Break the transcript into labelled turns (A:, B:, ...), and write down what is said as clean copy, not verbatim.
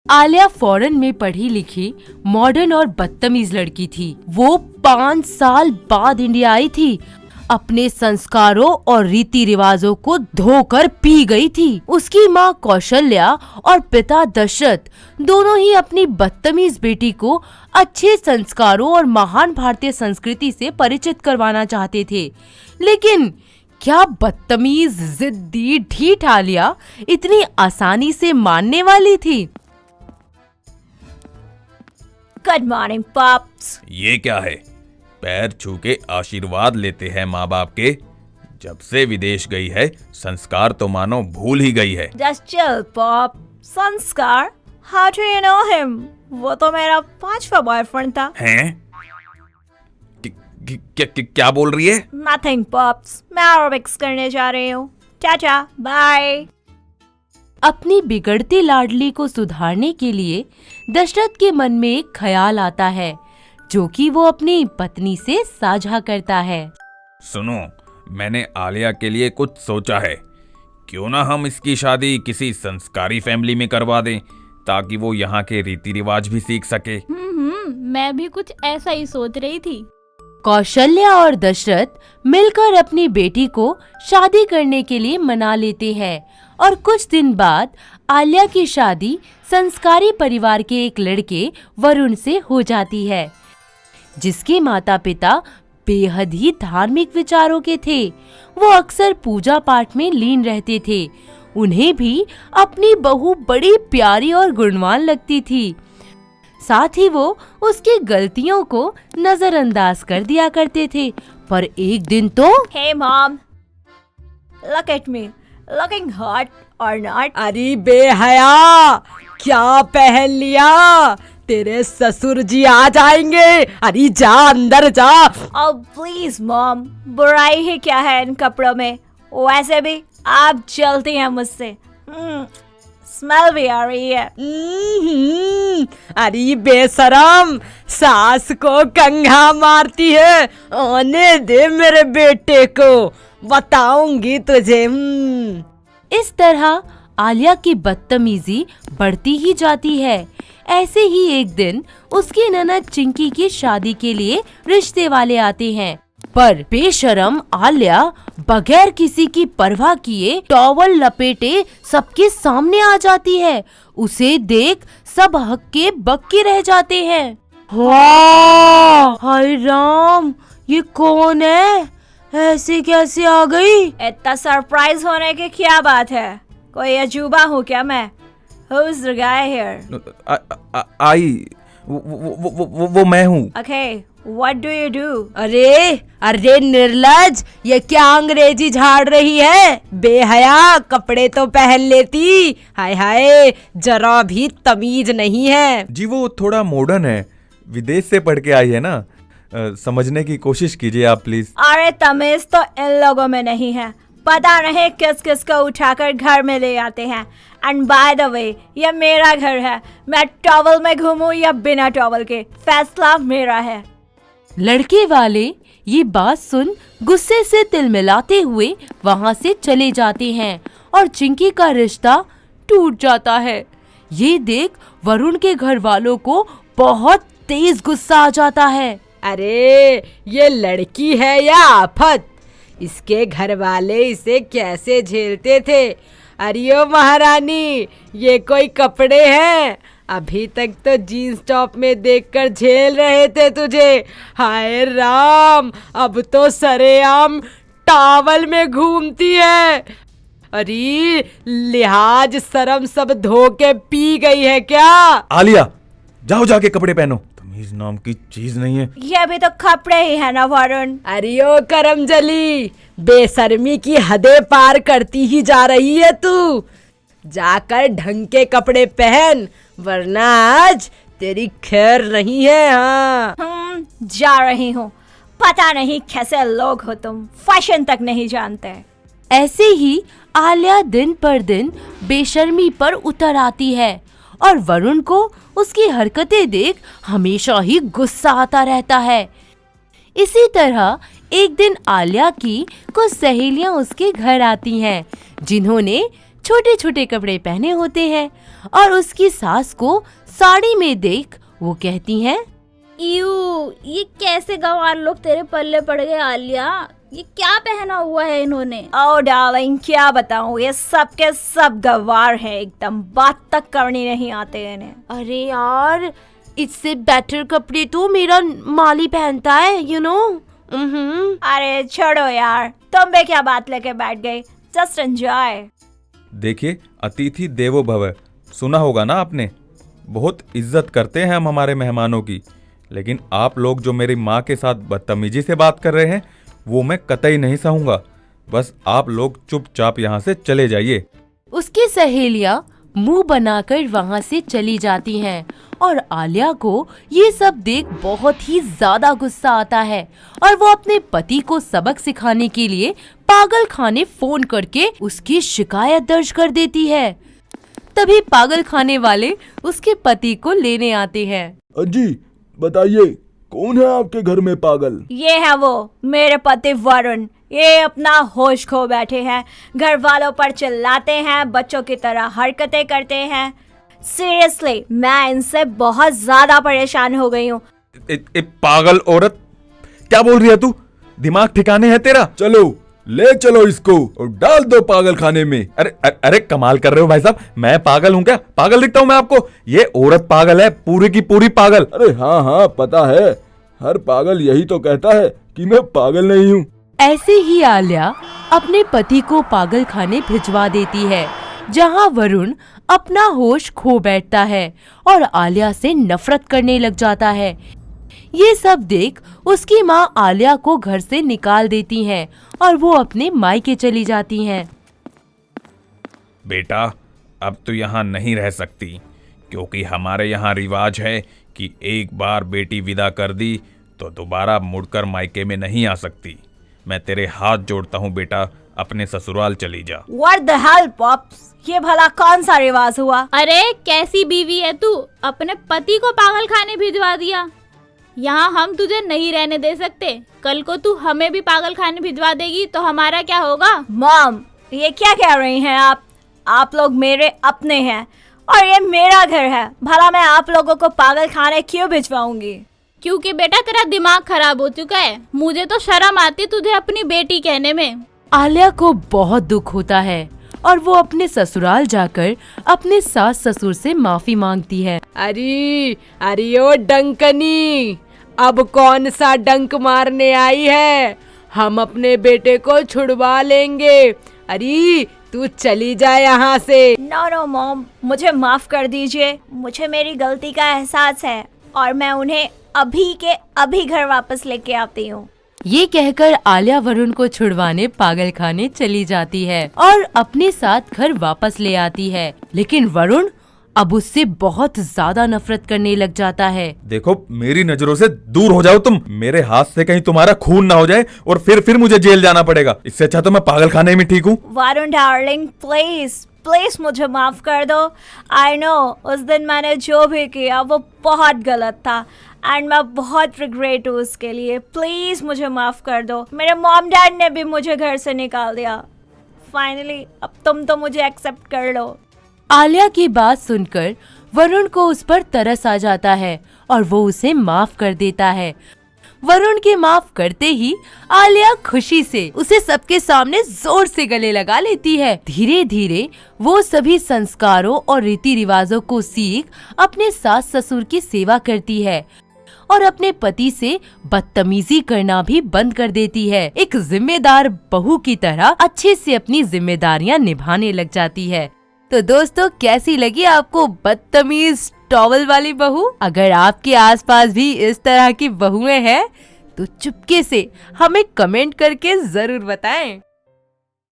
A: Alia foreign में पढ़ी लिखी, मॉडर्न और बदतमीज लड़की थी। वो 5 साल बाद इंडिया आई थी। अपने संस्कारों और रीति रिवाजों को धोकर पी गई थी। उसकी माँ कौशल्या और पिता दशरथ दोनों ही अपनी बदतमीज बेटी को अच्छे संस्कारों और महान भारतीय संस्कृति से परिचित करवाना चाहते थे, लेकिन क्या बदतमीज, जिद्दी, ढीठ आलिया इतनी आसानी से मानने वाली थी?
B: Good morning pops.
C: ये क्या है? पैर छू के आशीर्वाद लेते हैं माँ बाप के। जब से विदेश गई है संस्कार तो मानो भूल ही गई है।
B: Just chill pop. संस्कार? How do you know him? वो तो मेरा 5वां बॉयफ्रेंड था।
C: हैं? क्या बोल रही है?
B: नथिंग पॉप्स, मैं एरोबिक्स करने जा रही हूँ। Tata bye.
A: अपनी बिगड़ती लाडली को सुधारने के लिए दशरथ के मन में एक ख्याल आता है, जो कि वो अपनी पत्नी से साझा करता है।
C: सुनो, मैंने आलिया के लिए कुछ सोचा है। क्यों ना हम इसकी शादी किसी संस्कारी फैमिली में करवा दें, ताकि वो यहाँ के रीति रिवाज भी सीख सके।
D: मैं भी कुछ ऐसा ही सोच रही थी।
A: कौशल्या और दशरथ मिलकर अपनी बेटी को शादी करने के लिए मना लेते हैं और कुछ दिन बाद आलिया की शादी संस्कारी परिवार के एक लड़के वरुण से हो जाती है, जिसके माता पिता बेहद ही धार्मिक विचारों के थे। वो अक्सर पूजा पाठ में लीन रहते थे। उन्हें भी अपनी बहू बड़ी प्यारी और गुणवान लगती थी। साथ ही वो उसकी गलतियों को नजरअंदाज कर दिया करते थे। पर एक दिन तो
B: hey mom, look at me, looking hot और नॉट?
E: अरे बेहया, क्या पहन लिया? तेरे ससुर जी आ जाएंगे। अरे जा अंदर जा।
B: ओह प्लीज मॉम, बुराई ही क्या है इन कपड़ों में? वैसे भी आप जलती हैं मुझसे। स्मेल भी आ रही है।
E: अरे बेशरम, सास को कंघा मारती है। आने दे मेरे बेटे को, बताऊंगी तुझे।
A: इस तरह आलिया की बदतमीजी बढ़ती ही जाती है। ऐसे ही एक दिन उसकी ननद चिंकी की शादी के लिए रिश्ते वाले आते हैं, पर बेशरम आलिया बगैर किसी की परवाह किए टॉवल लपेटे सबके सामने आ जाती है। उसे देख सब हक्के बक्के रह जाते हैं। वाह, हाय राम, ये कौन है? ऐसे कैसे आ गई?
B: इतना सरप्राइज होने की क्या बात है? कोई अजूबा हूँ क्या मैं? Who's the guy here?
C: आई वो मैं हूँ।
B: Okay, what do you do?
E: अरे निर्लज, ये क्या अंग्रेजी झाड़ रही है? बेहया, कपड़े तो पहन लेती। हाय हाय, जरा भी तमीज नहीं है।
C: जी वो थोड़ा मॉडर्न है, विदेश से पढ़ के आई है ना। समझने की कोशिश कीजिए आप प्लीज।
B: अरे तमीज तो इन लोगों में नहीं है। पता नहीं किस किस को उठाकर घर में ले आते हैं। एंड बाय द वे, ये मेरा घर है। मैं टॉवल में घूमूं या बिना टॉवल के, फैसला मेरा है।
A: लड़के वाले ये बात सुन गुस्से से तिलमिलाते हुए वहाँ से चले जाते हैं और चिंकी का रिश्ता टूट जाता है। ये देख वरुण के घर वालों को बहुत तेज गुस्सा आ जाता है।
E: अरे ये लड़की है या आफत? इसके घर वाले इसे कैसे झेलते थे? अरे ओ महारानी, ये कोई कपड़े हैं? अभी तक तो जीन्स टॉप में देखकर झेल रहे थे तुझे। हाय राम, अब तो सरेआम टॉवल में घूमती है। अरे लिहाज शर्म सब धो के पी गई है क्या?
C: आलिया, जाओ जाके कपड़े पहनो। तमीज नाम की चीज नहीं है।
B: ये भी तो कपड़े ही है ना वरुण?
E: अरे ओ करमजली, बेशर्मी की हदें पार करती ही जा रही है तू। जाकर ढंग के कपड़े पहन, वरना आज तेरी खैर नहीं है। हाँ,
B: जा रही हूँ। पता नहीं कैसे लोग हो तुम, फैशन तक नहीं जानते।
A: ऐसे ही आलिया दिन पर दिन बेशर्मी पर उतर आती है और वरुण को उसकी हरकतें देख हमेशा ही गुस्सा आता रहता है। इसी तरह एक दिन आलिया की कुछ सहेलियां उसके घर आती हैं, जिन्होंने छोटे छोटे कपड़े पहने होते हैं और उसकी सास को साड़ी में देख वो कहती हैं,
D: ये कैसे गंवार लोग तेरे पल्ले पड़ गए आलिया। ये क्या पहना हुआ है इन्होंने।
B: ओ डार्लिंग, क्या बताऊं, ये सब के सब गवार है, एकदम बात तक करनी नहीं आते इन्हें।
A: अरे यार, इससे बेटर कपड़े तो मेरा माली पहनता है, यू नो।
B: अरे छोड़ो यार, तुम भी क्या बात लेके बैठ गई। Just enjoy.
C: देखिए, अतिथि देवो भव सुना होगा ना आपने। बहुत इज्जत करते हैं हम हमारे मेहमानों की, लेकिन आप लोग जो मेरी माँ के साथ बदतमीजी से बात कर रहे हैं वो मैं कतई नहीं सहूंगा। बस आप लोग चुपचाप यहाँ से चले जाइए।
A: उसकी सहेलियां मुंह बनाकर वहां से चली जाती हैं और आलिया को ये सब देख बहुत ही ज्यादा गुस्सा आता है और वो अपने पति को सबक सिखाने के लिए पागल खाने फोन करके उसकी शिकायत दर्ज कर देती है। तभी पागल खाने वाले उसके पति को लेने आते हैं।
F: अजी बताइए, कौन है आपके घर में पागल?
B: ये है वो, मेरे पति वरुण। ये अपना होश खो बैठे हैं, घर वालों पर चिल्लाते हैं, बच्चों की तरह हरकतें करते हैं। सीरियसली मैं इनसे बहुत ज्यादा परेशान हो गई हूँ।
C: पागल औरत, क्या बोल रही है तू? दिमाग ठिकाने है तेरा?
F: चलो ले चलो इसको और डाल दो पागल खाने में।
C: अरे कमाल कर रहे हो भाई साहब, मैं पागल हूँ क्या? पागल दिखता हूँ मैं आपको? ये औरत पागल है, पूरी की पूरी पागल।
F: अरे हाँ हाँ पता है, हर पागल यही तो कहता है कि मैं पागल नहीं हूँ।
A: ऐसे ही आलिया अपने पति को पागल खाने भिजवा देती है, जहां वरुण अपना होश खो बैठता है और आलिया से नफरत करने लग जाता है। ये सब देख उसकी माँ आलिया को घर से निकाल देती हैं और वो अपने मायके चली जाती हैं।
C: बेटा, अब तो यहाँ नहीं रह सकती, क्योंकि हमारे यहाँ रिवाज है कि एक बार बेटी विदा कर दी तो दोबारा मुड़कर मायके में नहीं आ सकती। मैं तेरे हाथ जोड़ता हूँ बेटा, अपने ससुराल चली जा।
B: What the hell, pops? ये भला कौन सा रिवाज हुआ?
D: अरे कैसी बीवी है तू, अपने पति को पागल खाने भिजवा दिया। यहाँ हम तुझे नहीं रहने दे सकते। कल को तू हमें भी पागल खाने भिजवा देगी तो हमारा क्या होगा?
B: मॉम, ये क्या कह रही हैं आप? आप लोग मेरे अपने हैं और ये मेरा घर है। भला मैं आप लोगों को पागल खाने क्यों भिजवाऊंगी?
D: क्योंकि बेटा तेरा दिमाग खराब हो चुका है। मुझे तो शर्म आती तुझे अपनी बेटी कहने में।
A: आलिया को बहुत दुख होता है और वो अपने ससुराल जाकर अपने सास ससुर से माफी मांगती है।
E: अरे अरे ओ डंकनी, अब कौन सा डंक मारने आई है? हम अपने बेटे को छुड़वा लेंगे। अरे तू चली जा यहाँ से।
B: नो नो मॉम, मुझे माफ कर दीजिए। मुझे मेरी गलती का एहसास है और मैं उन्हें अभी के अभी घर वापस लेके आती हूँ।
A: ये कहकर आलिया वरुण को छुड़वाने पागल खाने चली जाती है और अपने साथ घर वापस ले आती है, लेकिन वरुण अब उससे बहुत ज्यादा नफरत करने लग जाता है।
C: देखो, मेरी नजरों से दूर हो जाओ तुम। मेरे हाथ से कहीं तुम्हारा खून ना हो जाए और फिर मुझे जेल जाना पड़ेगा। इससे अच्छा तो मैं पागल खाने में ठीक हूँ।
B: वरुण डार्लिंग, प्लीज प्लीज मुझे माफ कर दो। आई नो उस दिन मैंने जो भी किया वो बहुत गलत था एंड मैं बहुत रिग्रेट हूँ उसके लिए। प्लीज मुझे माफ कर दो। मेरे मॉम डैड ने भी मुझे घर से निकाल दिया। फाइनली अब तुम तो मुझे एक्सेप्ट कर लो।
A: आलिया की बात सुनकर वरुण को उस पर तरस आ जाता है और वो उसे माफ कर देता है। वरुण के माफ करते ही आलिया खुशी से उसे सबके सामने जोर से गले लगा लेती है। धीरे धीरे वो सभी संस्कारों और रीति रिवाजों को सीख अपने सास ससुर की सेवा करती है और अपने पति से बदतमीजी करना भी बंद कर देती है। एक जिम्मेदार बहू की तरह अच्छे से अपनी जिम्मेदारियां निभाने लग जाती है। तो दोस्तों, कैसी लगी आपको बदतमीज टॉवल वाली बहू? अगर आपके आसपास भी इस तरह की बहुएं हैं तो चुपके से हमें कमेंट करके जरूर बताएं।